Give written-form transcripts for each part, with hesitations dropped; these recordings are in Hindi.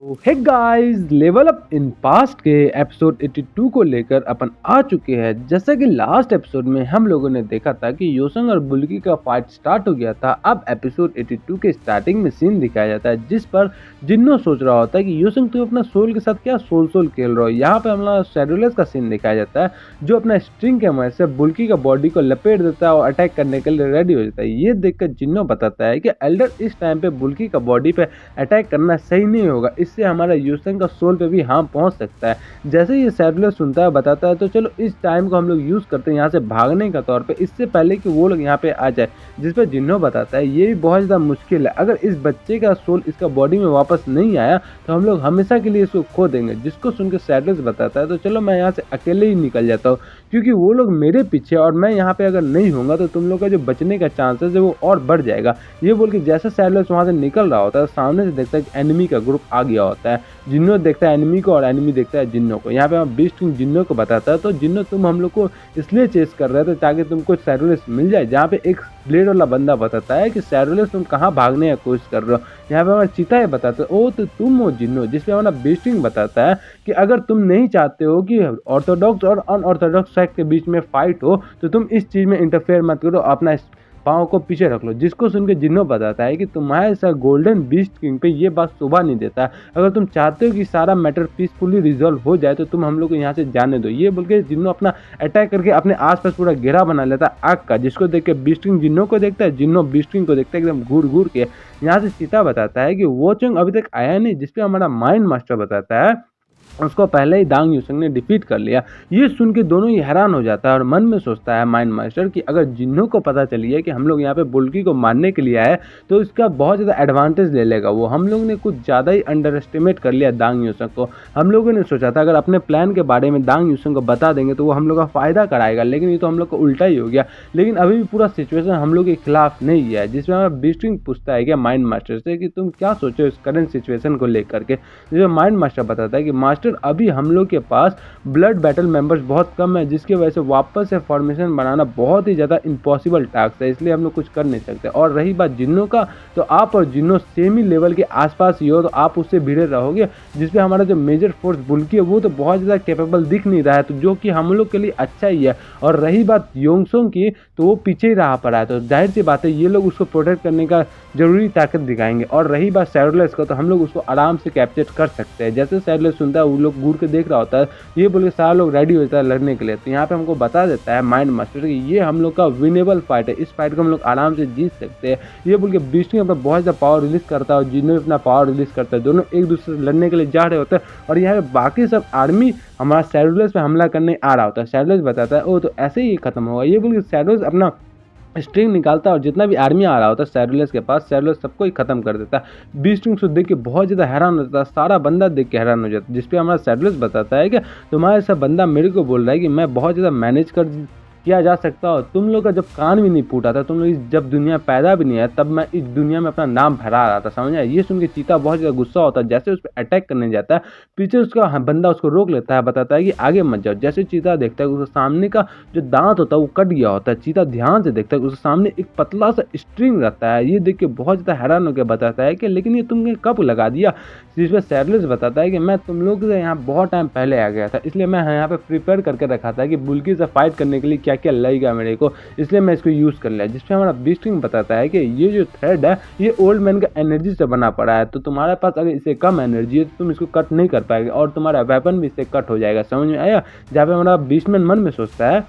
Hey guys, level up in past के एपिसोड 82 को लेकर अपन आ चुके हैं। जैसा कि लास्ट एपिसोड में हम लोगों ने देखा था कि योसंग और बुल्की का फाइट स्टार्ट हो गया था। अब एपिसोड 82 के स्टार्टिंग में सीन दिखाया जाता है जिस पर जिन्नो सोच रहा होता है कि योसंग तुम अपना सोल के साथ क्या सोल खेल रहे हो। यहाँ पे हमारा शेड्यूलर्स का सीन दिखाया जाता है जो अपना स्ट्रिंग के मदद से बुल्की का बॉडी को लपेट देता है और अटैक करने के लिए रेडी हो जाता है। ये देखकर जिन्नो बताता है कि एल्डर इस टाइम पे बुल्की का बॉडी पे अटैक करना सही नहीं होगा, इससे हमारा योसंग का सोल पे भी हार्म पहुंच सकता है। जैसे ये शेड्यूलर सुनता है बताता है तो चलो इस टाइम को हम लोग यूज करते हैं यहाँ से भागने का तौर पे, इससे पहले कि वो लोग यहाँ पे आ जाए। जिस पर जिन्नो बताता है ये भी बहुत ज़्यादा मुश्किल है, अगर इस बच्चे का सोल इसका बॉडी में वापस नहीं आया तो हम लोग हमेशा के लिए इसको खो देंगे। जिसको सुनकर शेड्यूलर बताता है तो चलो मैं यहाँ से अकेले ही निकल जाता हूँ क्योंकि वो लोग मेरे पीछे और मैं यहाँ पे अगर नहीं होऊंगा तो तुम लोग का जो बचने का चांसेस है वो और बढ़ जाएगा। ये बोल के जैसे शेड्यूलर वहाँ से निकल रहा होता है सामने से देखता है कि एनिमी का ग्रुप आ गया होता है। जिन्नो देखता है एनिमी को और एनिमी देखता है जिन्नो को। यहाँ पे हम बीस्ट किंग जिन्नो को बताता है तो जिन्नो तुम हम लोग को इसलिए चेस कर रहे थे ताकि तुमको शेड्यूलर मिल जाए। जहाँ पे एक ब्लेड वाला बंदा बताता है कि शेड्यूलर तुम कहाँ भागने की कोशिश कर रहे हो। यहाँ पे हमारा चीता बताता है ओ तो तुम हो जिन्नो। जिसपे हमारा बीस्ट किंग बताता है कि अगर तुम नहीं चाहते हो कि ऑर्थोडॉक्स और अनऑर्थोडॉक्स सेक्ट के बीच में फाइट हो तो तुम इस चीज में इंटरफेयर मत करो, अपना पाँव को पीछे रख लो। जिसको सुन के जिन्नो बताता है कि तुम्हारे साथ गोल्डन बीस्ट किंग पे ये बात शोभा नहीं देता है, अगर तुम चाहते हो कि सारा मैटर पीसफुली रिजॉल्व हो जाए तो तुम हम लोग को यहाँ से जाने दो। ये बोल के जिन्नो अपना अटैक करके अपने आसपास पूरा घेरा बना लेता है आग का। जिसको देख के बीस्ट किंग जिन्नो को देखता है, जिन्नो बीस्ट किंग को देखता है एकदम घूर घूर के। यहाँ से चीता बताता है कि वो चंग अभी तक आया नहीं, जिसपे हमारा माइंड मास्टर बताता है उसको पहले ही दांग यूसंग ने डिफीट कर लिया। ये सुन के दोनों ही हैरान हो जाता है और मन में सोचता है माइंड मास्टर कि अगर जिन्नो को पता चली है कि हम लोग यहाँ पे बुल्की को मारने के लिए आए तो इसका बहुत ज़्यादा एडवांटेज ले लेगा वो। हम लोग ने कुछ ज़्यादा ही अंडर एस्टिमेट कर लिया दांग यूसंग को। हम लोगों ने सोचा था अगर अपने प्लान के बारे में दांग यूसंग को बता देंगे तो वो हम लोग का फ़ायदा कराएगा, लेकिन ये तो हम लोग को उल्टा ही हो गया। लेकिन अभी भी पूरा सिचुएशन हम लोग के खिलाफ नहीं है। जिसमें हमारा बीस्टिंग पूछता है क्या माइंड मास्टर से कि तुम क्या सोचो इस करंट सिचुएशन को लेकर के। जिसमें माइंड मास्टर बताता है कि मास्टर अभी हम लोग के पास ब्लड बैटल मेंबर्स बहुत कम है, जिसकी वजह से वापस से फॉर्मेशन बनाना बहुत ही ज़्यादा इम्पॉसिबल टास्क है, इसलिए हम लोग कुछ कर नहीं सकते। और रही बात जिन्नो का, तो आप और जिन्नो सेम ही लेवल के आसपास ही हो तो आप उससे भिड़े रहोगे। जिसपे हमारा जो मेजर फोर्स बुल्की है वो तो बहुत ज़्यादा कैपेबल दिख नहीं रहा है, तो जो कि हम लोग के लिए अच्छा ही है। और रही बात योंगसोंग की तो वो पीछे ही रहा पड़ा है, तो जाहिर सी बात है ये लोग उसको प्रोटेक्ट करने का जरूरी ताकत दिखाएंगे। और रही बात शेड्यूलर्स का तो हम लोग उसको आराम से कैप्चर कर सकते हैं। जैसे शेड्यूलर सुनता है वो लोग घूर के देख रहा होता है, ये बोल के सारे लोग रेडी हो जाता है लड़ने के लिए। तो यहाँ पे हमको बता देता है माइंड मास्टर कि ये हम लोग का विनेबल फाइट है, इस फाइट को हम लोग आराम से जीत सकते हैं। ये बोल के बीस्टिंग अपना बहुत ज़्यादा पावर रिलीज करता है और जिन्नो अपना पावर रिलीज करता है। दोनों एक दूसरे से लड़ने के लिए जा रहे होते हैं और यहाँ पे बाकी सब आर्मी हमारा शेड्यूलर्स पे हमला करने आ रहा होता है। शेड्यूलर्स बताता है ओ तो ऐसे ही खत्म होगा। ये बोल के शेड्यूलर्स अपना स्ट्रिंग निकालता है और जितना भी आर्मी आ रहा होता है शेड्यूलर्स के पास, शेड्यूलर सबको ही खत्म कर देता है। बीस्टिंग को देख के बहुत ज़्यादा हैरान हो जाता है, सारा बंदा देख के हैरान हो जाता है। जिसपे हमारा शेड्यूलर्स बताता है कि तुम्हारे सब बंदा मेरे को बोल रहा है कि मैं बहुत ज़्यादा मैनेज कर किया जा सकता हो। तुम लोग का जब कान भी नहीं फूटा था, तुम लोग जब दुनिया पैदा भी नहीं है तब मैं इस दुनिया में अपना नाम फहरा रहा था, समझ आया। ये सुन के चीता बहुत ज़्यादा गुस्सा होता है। जैसे उस पर अटैक करने जाता है पीछे उसका बंदा उसको रोक लेता है, बताता है कि आगे मत जाओ। जैसे चीता देखता है उसके सामने का जो दांत होता है वो कट गया होता है। चीता ध्यान से देखता है उसके सामने एक पतला सा स्ट्रिंग रहता है। ये देख के बहुत ज़्यादा हैरान होकर बताता है कि लेकिन ये तुमने कब लगा दिया। जिसमें शेड्यूलर्स बताता है कि मैं तुम लोग से यहाँ बहुत टाइम पहले आ गया था, इसलिए मैं यहाँ पे प्रिपेयर करके रखा था कि बुल्की से फाइट करने के लिए क्या क्या लगेगा मेरे को, इसलिए मैं इसको यूज़ कर लिया। जिसपे हमारा बीस्ट किंग बताता है कि ये जो थ्रेड है ये ओल्ड मैन का एनर्जी से बना पड़ा है, तो तुम्हारे पास अगर इससे कम एनर्जी है तो तुम इसको कट नहीं कर पाएगा और तुम्हारा वेपन भी इससे कट हो जाएगा, समझ में आया। जहाँ पे हमारा बीस्टमैन मन में सोचता है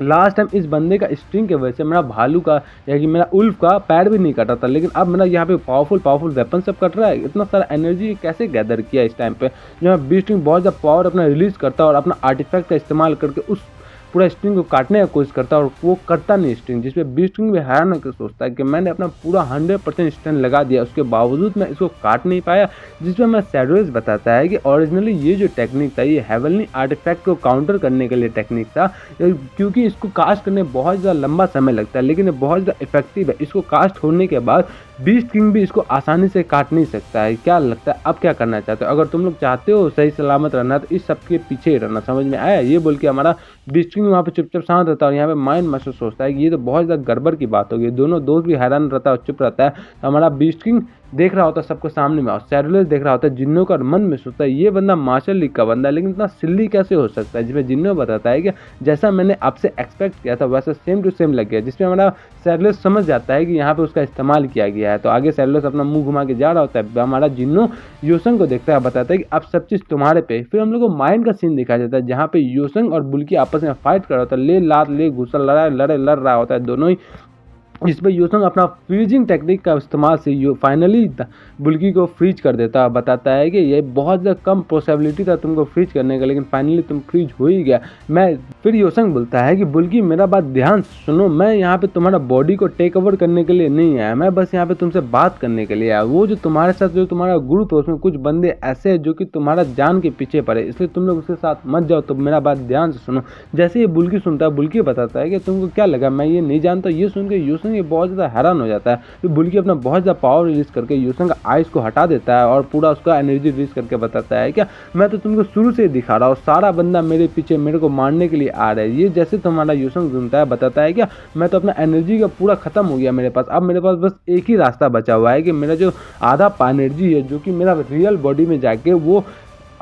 लास्ट टाइम इस बंदे का स्ट्रिंग के वजह से मेरा भालू का या कि मेरा उल्फ का पैर भी नहीं कटा था, लेकिन अब मेरा यहाँ पे पावरफुल वेपन सब कट रहा है। इतना सारा एनर्जी कैसे गैदर किया इस टाइम पे। जो है बीस्टिंग बहुत ज़्यादा पावर अपना रिलीज करता है और अपना आर्टिफैक्ट का इस्तेमाल करके उस पूरा स्ट्रिंग को काटने का कोशिश करता है और वो करता नहीं स्ट्रिंग। जिसपे बीस्टिंग भी हैरान होकर सोचता है कि मैंने अपना पूरा 100% स्ट्रेंथ लगा दिया, उसके बावजूद मैं इसको काट नहीं पाया। जिसपे मैं शेड्यूलर्स बताता है कि ओरिजिनली ये जो टेक्निक था ये हेवनली आर्टिफैक्ट को काउंटर करने के लिए टेक्निक था, क्योंकि इसको कास्ट करने बहुत ज़्यादा लंबा समय लगता है लेकिन ये बहुत ज़्यादा इफेक्टिव है। इसको कास्ट होने के बाद बीस्ट किंग भी इसको आसानी से काट नहीं सकता है। क्या लगता है अब क्या करना चाहते हो। अगर तुम लोग चाहते हो सही सलामत रहना तो इस सब के पीछे ही रहना, समझ में आया। ये बोल के हमारा बीस्ट किंग वहाँ पे चुपचाप शांत रहता है और यहाँ पे माइंड मास्टर सोचता है कि ये तो बहुत ज़्यादा गड़बड़ की बात होगी। दोनों दोस्त भी हैरान रहता है और चुप रहता है। हमारा बीस्ट किंग देख रहा होता है सबको सामने में, और सेरुलस देख रहा होता है जिन्नो का, मन में सोचता है ये बंदा मार्शल लीग का बंदा है, लेकिन इतना सिल्ली कैसे हो सकता है। जिसमें जिन्नो बताता है कि जैसा मैंने आपसे एक्सपेक्ट किया था वैसा सेम टू सेम लग गया, जिसमें हमारा सेरुलस समझ जाता है कि यहाँ पे उसका इस्तेमाल किया गया है। तो आगे सेरुलस अपना मुंह घुमा के जा रहा होता है, हमारा जिन्नो योसंग को देखता है, बताता है कि अब सब चीज़ तुम्हारे पे। फिर हम लोग को माइंड का सीन दिखाया जाता है जहाँ पे योसंग और बुल्की आपस में फाइट कर रहा होता है, ले लात ले घुसा लड़ रहा होता है दोनों ही, जिस पर योसंग अपना फ्रीजिंग टेक्निक का इस्तेमाल से फाइनली बुल्की को फ्रीज कर देता है। बताता है कि ये बहुत ज़्यादा कम पॉसिबिलिटी था तुमको फ्रीज करने का, लेकिन फाइनली तुम फ्रीज हो ही गया। फिर योसंग बोलता है कि बुल्की मेरा बात ध्यान सुनो, मैं यहाँ पे तुम्हारा बॉडी को टेक ओवर करने के लिए नहीं आया, मैं बस यहाँ पे तुमसे बात करने के लिए आया। वो जो तुम्हारे साथ जो तुम्हारा ग्रुप है उसमें कुछ बंदे ऐसे हैं जो कि तुम्हारा जान के पीछे पड़े, इसलिए तुम लोग उसके साथ मत जाओ, तो मेरा बात ध्यान से सुनो। जैसे ये बुल्की सुनता है, बुल्की बताता है कि तुमको क्या लगा मैं ये नहीं जानता। ये सुन के योसंग ये बहुत ज़्यादा हैरान हो जाता है। तो बुल्की अपना बहुत ज़्यादा पावर रिलीज करके योसंग का आइस को हटा देता है और पूरा उसका एनर्जी रिलीज करके बताता है क्या मैं तो तुमको शुरू से ही दिखा रहा हूँ, सारा बंदा मेरे पीछे मेरे को मारने के लिए आ रहा है। ये जैसे तुम्हारा योसंग सुनता है, बताता है क्या मैं तो अपना एनर्जी का पूरा खत्म हो गया मेरे पास, अब मेरे पास बस एक ही रास्ता बचा हुआ है कि मेरा जो आधा एनर्जी है जो कि मेरा रियल बॉडी में जाके वो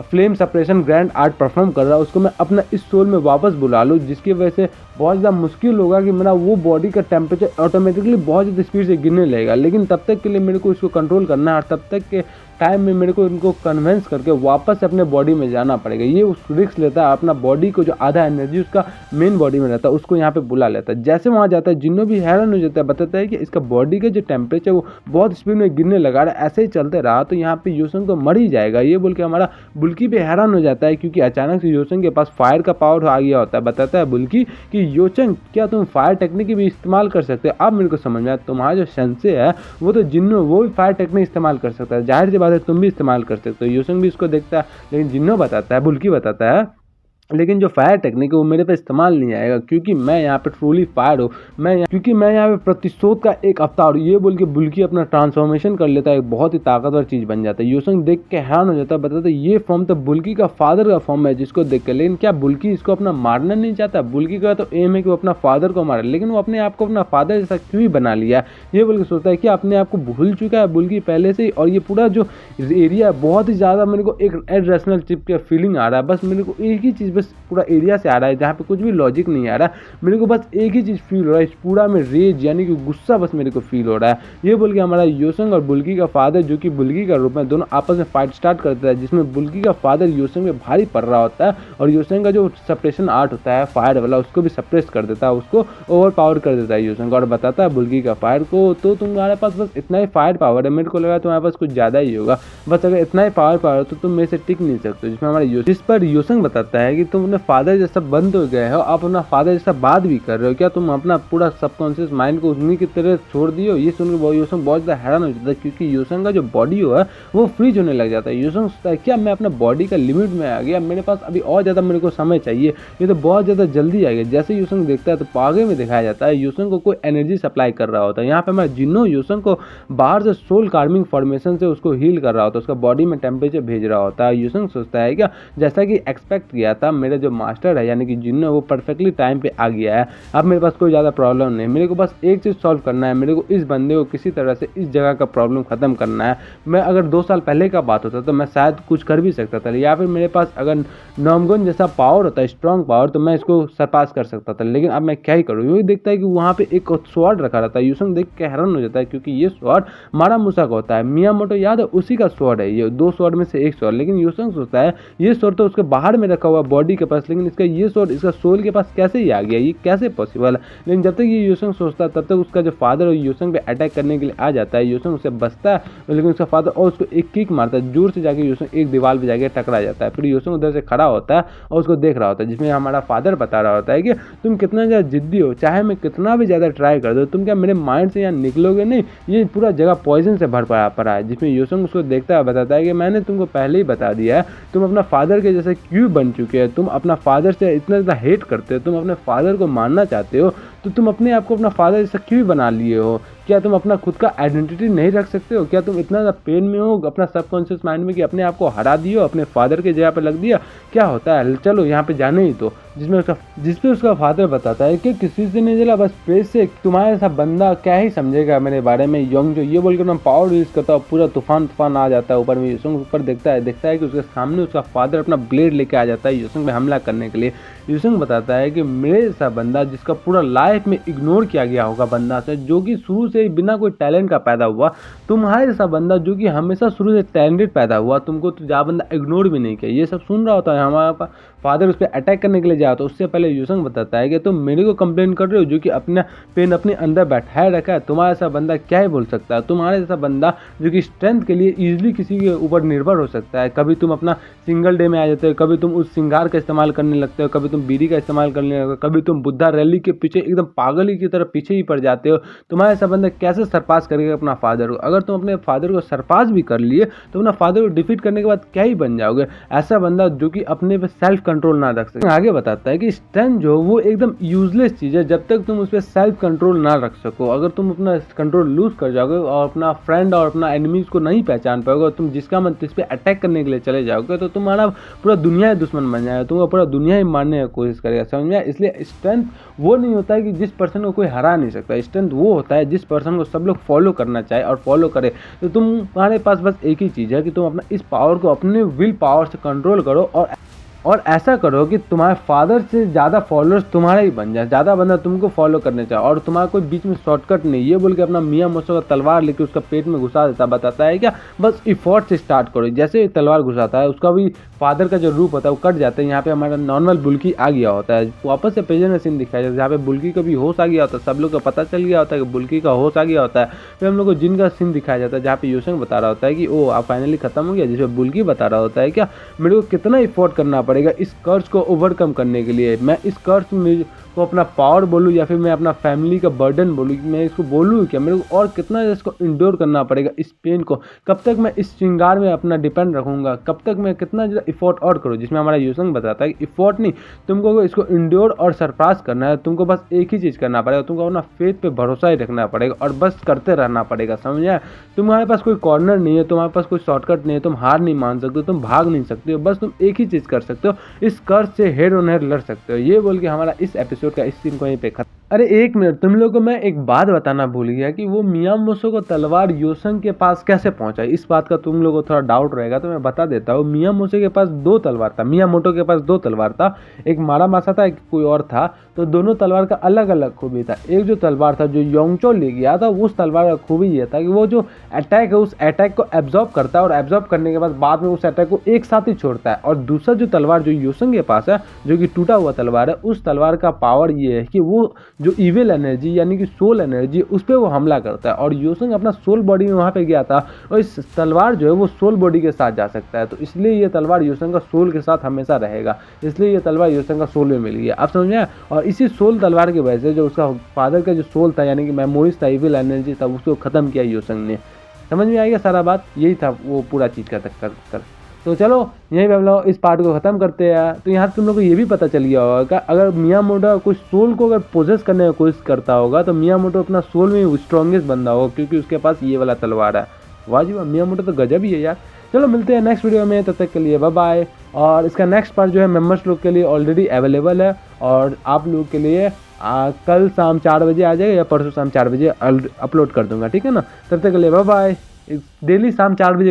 flame separation grand art perform कर रहा है उसको मैं अपना इस सोल में वापस बुला लूँ, जिसकी वजह से बहुत ज़्यादा मुश्किल होगा कि मेरा वो बॉडी का टेम्परेचर ऑटोमेटिकली बहुत ज़्यादा स्पीड से गिरने लगेगा। लेकिन तब तक के लिए मेरे को इसको कंट्रोल करना है और तब तक के टाइम में मेरे को इनको कन्विंस करके वापस अपने बॉडी में जाना पड़ेगा। ये उस रिस्क लेता है, अपना बॉडी को जो आधा एनर्जी उसका मेन बॉडी में रहता है उसको यहाँ पे बुला लेता है। जैसे वहाँ जाता है जिन्नो भी हैरान हो जाता है, बताता है कि इसका बॉडी का जो टेम्परेचर वो बहुत स्पीड में गिरने लगा रहा है, ऐसे ही चलते रहा तो यहाँ पे योसंग तो मर ही जाएगा। ये बोल के हमारा बुल्की भी हैरान हो जाता है, क्योंकि अचानक से योसंग के पास फायर का पावर आ गया होता है। बताता है बुल्की कि योसंग क्या तुम फायर टेक्निक भी इस्तेमाल कर सकते हो। अब मेरे को समझ में आया तुम्हारा जो सेंसे है वो तो जिन्नो वो भी फायर टेक्निक इस्तेमाल कर सकता है, जाहिर सी बात है तुम भी इस्तेमाल कर सकते हो। योसंग भी इसको देखता है, लेकिन जिन्नो बताता है, बुल्की बताता है लेकिन जो फायर टेक्निक है वो मेरे पे इस्तेमाल नहीं आएगा, क्योंकि मैं यहाँ पे ट्रूली फायर हूँ, क्योंकि मैं यहाँ पे प्रतिशोध का एक अवतार हूँ। ये बोल के बुल्की अपना ट्रांसफॉर्मेशन कर लेता है, एक बहुत ही ताकतवर चीज़ बन जाता है। योसंग देख के हैरान हो जाता है, बताता है ये फॉर्म तो बुल्की का फादर का फॉर्म है जिसको देख के। लेकिन क्या बुल्की इसको अपना मारना नहीं चाहता? बुल्की का तो एम है कि वो अपना फादर को मारे, लेकिन वो अपने आप को अपना फादर जैसा क्यों ही बना लिया? ये बोल के सोचता है कि अपने आप को भूल चुका है बुल्की पहले से ही, और ये पूरा जो एरिया है बहुत ही ज़्यादा मेरे को एक इरेशनल चिप का फीलिंग आ रहा है। बस मेरे को एक ही चीज़ बस पूरा एरिया से आ रहा है जहाँ पे कुछ भी लॉजिक नहीं आ रहा, मेरे को बस एक ही चीज़ फील हो रहा है, इस पूरा में रेज यानी कि गुस्सा बस मेरे को फील हो रहा है। ये बोल के हमारा योसंग और बुल्की का फादर जो कि बुल्की का रूप में दोनों आपस में फाइट स्टार्ट करता है, जिसमें बुल्की का फादर योसंग में भारी पड़ रहा होता है और योसंग का जो सप्रेशन आर्ट होता है फायर वाला उसको भी सप्रेस कर देता है, उसको ओवर पावर कर देता है योसंग। और बताता है बुल्की का फायर को तो तुम्हारे पास बस इतना ही फायर पावर है, मेरे को लगा तुम्हारे पास कुछ ज़्यादा ही होगा, बस अगर इतना ही पावर है तो तुम मेरे से टिक नहीं सकते। जिसमें हमारे जिस पर योसंग बताता है कि तुम अपने फादर जैसा बंद हो गए हो, आप अपना फादर जैसा बात भी कर रहे हो, क्या तुम अपना पूरा सबकॉन्शियस माइंड को उन्हीं की तरह छोड़ दियो? ये सुनकर योसंग बहुत ज़्यादा हैरान हो जाता है, क्योंकि योसंग का जो बॉडी है वो फ्रीज होने लग जाता है। योसंग सोचता है क्या मैं अपना बॉडी का लिमिट में आ गया, मेरे पास अभी और ज़्यादा मेरे को समय चाहिए, ये तो बहुत ज़्यादा जल्दी आ गया। जैसे योसंग देखता है तो आगे में दिखाया जाता है योसंग को कोई एनर्जी सप्लाई कर रहा होता है। यहाँ पे हमारा जिन्नो योसंग को बाहर से सोल कार्मिंग फॉर्मेशन से उसको हील कर रहा होता है, उसका बॉडी में टेम्परेचर भेज रहा होता है। योसंग सोचता है क्या जैसा कि एक्सपेक्ट किया था, मेरा जो मास्टर है यानी कि जिन्नो वो परफेक्टली टाइम पे आ गया है, अब मेरे पास कोई ज़्यादा प्रॉब्लम नहीं, मेरे को बस एक चीज़ सॉल्व करना है, मेरे को इस बंदे को किसी तरह से इस जगह का प्रॉब्लम खत्म करना है। मैं अगर 2 साल पहले का बात होता तो मैं शायद कुछ कर भी सकता था, या फिर मेरे पास अगर नॉमगन जैसा पावर होता है, स्ट्रॉन्ग पावर, तो मैं इसको सरपास कर सकता था, लेकिन अब मैं क्या ही करूँ। ये देखता है कि वहाँ पे एक स्वॉर्ड रखा रहता है, योसंग देख के हैरान हो जाता है, क्योंकि ये स्वॉर्ड मारा मुसा का होता है, मियामोटो याद है उसी का स्वॉर्ड है, ये 2 स्वॉर्ड में से एक स्वॉर्ड। लेकिन योसंग सोचता है ये स्वॉर्ड तो उसके बाहर में रखा हुआ बॉडी के पास, लेकिन इसका ये स्वॉर्ड इसका सोल के पास कैसे ही आ गया, ये कैसे पॉसिबल है? लेकिन जब तक ये योसंग सोचता है तब तक उसका जो फादर है योसंग पे अटैक करने के लिए आ जाता है। योसंग उसे बचता है, लेकिन उसका फादर और उसको एक किक मारता है, जोर से जाके योसंग एक दीवार पे जाके टकरा जाता है। फिर योसंग उधर से खड़ा होता है और उसको देख रहा होता है, जिसमें हमारा फादर बता रहा होता है कि तुम कितना ज़्यादा जिद्दी हो, चाहे मैं कितना भी ज़्यादा ट्राई कर दो, तुम क्या मेरे माइंड से यहाँ निकलोगे नहीं, ये पूरा जगह पॉइजन से भर पड़ा है। जिसमें योसंग उसको देखता है, बताता है कि मैंने तुमको पहले ही बता दिया है, तुम अपना फादर के जैसे क्यों बन चुके हैं, तुम अपना फादर से इतना ज़्यादा हेट करते हो, तुम अपने फादर को मारना चाहते हो, तो तुम अपने आप को अपना फादर जैसा क्यों बना लिए हो? क्या तुम अपना खुद का आइडेंटिटी नहीं रख सकते हो? क्या तुम इतना ज़्यादा पेन में हो अपना सबकॉन्शियस माइंड में कि अपने आप को हरा दियो, अपने फादर की जगह पे लग दिया? क्या होता है, चलो यहाँ पे जाने ही तो। जिसपे उसका फादर बताता है कि किसी से नहीं जला, बस पेस से तुम्हारे जैसा बंदा क्या ही समझेगा मेरे बारे में। योंग जो ये बोल कर पावर यूज करता है, पूरा तूफान आ जाता है ऊपर में। यूसुंग ऊपर देखता है कि उसके सामने उसका फादर अपना ब्लेड लेके आ जाता है यूसुंग पे हमला करने के लिए। यूसुंग बताता है कि मेरे जैसा बंदा जिसका पूरा लाइफ में इग्नोर किया गया होगा बंदा से, जो कि शुरू से ही बिना कोई टैलेंट का पैदा हुआ, तुम्हारे जैसा बंदा जो कि हमेशा शुरू से टैलेंटेड पैदा हुआ, तुमको तो जा बंदा इग्नोर भी नहीं किया। ये सब सुन रहा होता है हमारा फादर उस पर अटैक करने के लिए जाता है। उससे पहले यूसुंग बताता है कि तुम मेरे को कंप्लेन कर रहे हो जो कि अपना पेन अपने अंदर बैठाए रखा है। तुम्हारा जैसा बंदा क्या ही बोल सकता है? तुम्हारे जैसा बंदा जो कि स्ट्रेंथ के लिए इजीली किसी के ऊपर निर्भर हो सकता है। कभी तुम अपना सिंगल डे में आ जाते हो, कभी तुम उस श्रृंगार का इस्तेमाल करने लगते हो, कभी तुम बीड़ी का इस्तेमाल करने लगते हो, कभी तुम बुद्धा रैली के पीछे एकदम पागल ही की तरह पीछे ही पड़ जाते हो। तुम्हारे ऐसा बंदा कैसे सरपास करेगा अपना फादर को? अगर तुम अपने फादर को सरपास भी कर लिए तो अपना फादर को डिफीट करने के बाद क्या ही बन जाओगे? ऐसा बंदा जो कि अपने पे सेल्फ कंट्रोल ना रख सके। आगे बताता है कि स्ट्रेंथ जो वो एकदम यूजलेस चीज है जब तक तुम उस पर सेल्फ कंट्रोल ना रख सको। अगर तुम अपना कंट्रोल लूज कर जाओगे और अपना फ्रेंड और अपना एनिमीज को नहीं पहचान पाओगे और तुम जिसका मन जिस पे अटैक करने के लिए चले जाओगे तो तुम्हारा पूरा दुनिया ही दुश्मन बन जाएगा, तुम्हें पूरा दुनिया ही मारने की कोशिश करेगा। समझ में? इसलिए स्ट्रेंथ वो नहीं होता है कि जिस पर्सन को कोई हरा नहीं सकता। स्ट्रेंथ वो होता है जिस पर्सन को सब लोग फॉलो करना चाहे और फॉलो करे। तो तुम्हारे पास बस एक ही चीज़ है कि तुम अपना इस पावर को अपने विल पावर से कंट्रोल करो और ऐसा करो कि तुम्हारे फादर से ज़्यादा फॉलोअर्स तुम्हारे ही बन जाए, ज़्यादा बंदा तुमको फॉलो करने चाहे और तुम्हारा कोई बीच में शॉर्टकट नहीं। ये बोल के अपना मियाँ मोसो का तलवार लेके उसका पेट में घुसा देता। बताता है क्या बस इफोर्ट से स्टार्ट करो। जैसे तलवार घुसाता है उसका भी फादर का जो रूप होता है वो कट जाता है। यहाँ पे हमारा नॉर्मल बुल्की आ गया होता है। वापस से पेजर में सीन दिखाया जाता है जहाँ पे बुल्की का भी होश आ गया होता है, सब लोग को पता चल गया होता है कि बुल्की का होश आ गया होता है। फिर हम लोग को जिन का सीन दिखाया जाता है जहाँ पे यूसुंग बता रहा होता है कि ओ आप फाइनली खत्म हो गया, जिसमें बुल्की बता रहा होता है क्या मेरे को कितना इफोर्ट करना पड़ेगा इस कर्ज को ओवरकम करने के लिए। मैं इस कर्ज में को अपना पावर बोलूँ या फिर मैं अपना फैमिली का बर्डन बोलूँ, मैं इसको बोलूँ क्या, मेरे को और कितना इसको इंडोर करना पड़ेगा इस पेन को, कब तक मैं इस श्रृंगार में अपना डिपेंड रखूँगा, कब तक मैं कितना ज़्यादा इफोर्ट और करूँ। जिसमें हमारा यूसुंग बताता है कि इफोर्ट नहीं, तुमको इसको इंडोर और सरपास करना है। तुमको बस एक ही चीज़ करना पड़ेगा, तुमको अपना फेथ पे भरोसा ही रखना पड़ेगा और बस करते रहना पड़ेगा। समझा? तुम्हारे पास कोई कॉर्नर नहीं है, तुम्हारे पास कोई शॉर्टकट नहीं है, तुम हार नहीं मान सकते, तुम भाग नहीं सकते हो, बस तुम एक ही चीज़ कर सकते हो, इस कर्ज से हेड ऑन हेड लड़ सकते हो। ये बोल के हमारा इस एपिसोड का इस सीन को यहीं पे खत्म। अरे एक मिनट, तुम लोगों को मैं एक बात बताना भूल गया कि वो मियाँ मोसो को तलवार यूसुंग के पास कैसे पहुंचा। इस बात का तुम लोगों को थोड़ा डाउट रहेगा तो मैं बता देता हूँ। मियाँ मोसो के पास दो तलवार था, मियाँ मोटो के पास दो तलवार था, एक मारा मासा था, एक कोई और था। तो दोनों तलवार का अलग अलग खूबी था। एक जो तलवार था जो योंगचो ले गया था, उस तलवार का खूबी ये था कि वो जो अटैक है उस अटैक को एब्जॉर्ब करता है और एब्जॉर्ब करने के बाद में उस अटैक को एक साथ ही छोड़ता है। और दूसरा जो तलवार जो यूसुंग के पास है जो कि टूटा हुआ तलवार है, उस तलवार का पावर ये है कि वो जो इविल एनर्जी यानी कि सोल एनर्जी उस पर वो हमला करता है। और यूसुंग अपना सोल बॉडी में वहाँ पे गया था और इस तलवार जो है वो सोल बॉडी के साथ जा सकता है। तो इसलिए ये तलवार यूसुंग का सोल के साथ हमेशा रहेगा, इसलिए ये तलवार यूसुंग का सोल में मिल गया। आप समझ में? और इसी सोल तलवार की वजह से जो उसका फादर का जो सोल था यानी कि मेमोरीज था, इविल एनर्जी था, उसको खत्म किया यूसुंग ने। समझ में आएगा सारा बात? यही था वो पूरा चीज़ का कर। तो चलो यहीं पे हम लोग इस पार्ट को ख़त्म करते हैं। तो यहाँ तुम लोग को ये भी पता चल गया होगा कि अगर मियाँ मोटो कुछ सोल को अगर पोजेस करने की कोशिश करता होगा तो मियाँ मोटो अपना सोल में स्ट्रॉन्गेस्ट बंदा होगा क्योंकि उसके पास ये वाला तलवार है। वाह जी वाह, मियाँ मोटो तो गजब ही है यार। चलो मिलते हैं नेक्स्ट वीडियो में, तब तक के लिए बाय बाय। और इसका नेक्स्ट पार्ट जो है मेम्बर्स लोग के लिए ऑलरेडी अवेलेबल है और आप लोग के लिए कल शाम 4 बजे आ जाएगा या परसों शाम 4 बजे अपलोड कर दूंगा, ठीक है ना? तब तक के लिए बाय बाय। डेली शाम 4 बजे